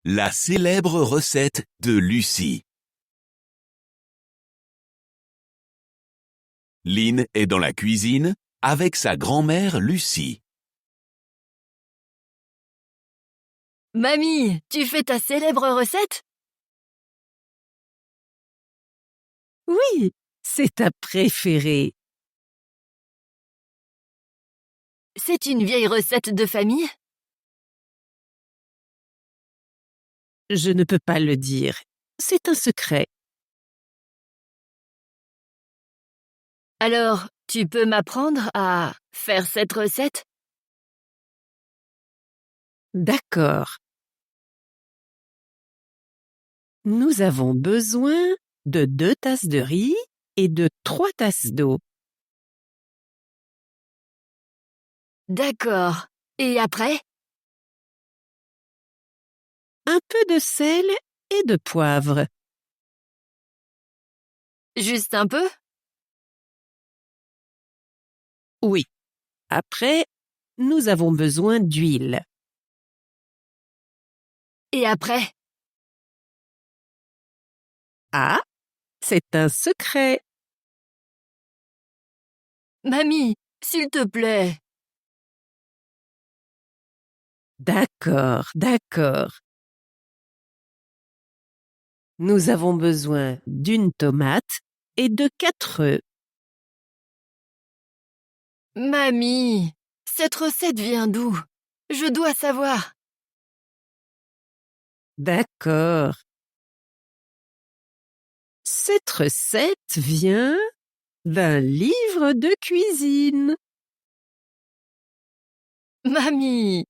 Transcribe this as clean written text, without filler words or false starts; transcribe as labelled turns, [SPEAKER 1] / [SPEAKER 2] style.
[SPEAKER 1] La célèbre recette de Lucie. Lynn est dans la cuisine avec sa grand-mère Lucie.
[SPEAKER 2] Mamie, tu fais ta célèbre recette?
[SPEAKER 3] Oui, c'est ta préférée.
[SPEAKER 2] C'est une vieille recette de famille?
[SPEAKER 3] Je ne peux pas le dire. C'est un secret.
[SPEAKER 2] Alors, tu peux m'apprendre à faire cette recette?
[SPEAKER 3] D'accord. Nous avons besoin de 2 tasses de riz et de 3 tasses d'eau.
[SPEAKER 2] D'accord. Et après?
[SPEAKER 3] Un peu de sel et de poivre.
[SPEAKER 2] Juste un peu?
[SPEAKER 3] Oui. Après, nous avons besoin d'huile.
[SPEAKER 2] Et après?
[SPEAKER 3] Ah, c'est un secret.
[SPEAKER 2] Mamie, s'il te plaît.
[SPEAKER 3] D'accord. Nous avons besoin d'une tomate et de 4 œufs.
[SPEAKER 2] Mamie, cette recette vient d'où? Je dois savoir.
[SPEAKER 3] D'accord. Cette recette vient d'un livre de cuisine.
[SPEAKER 2] Mamie,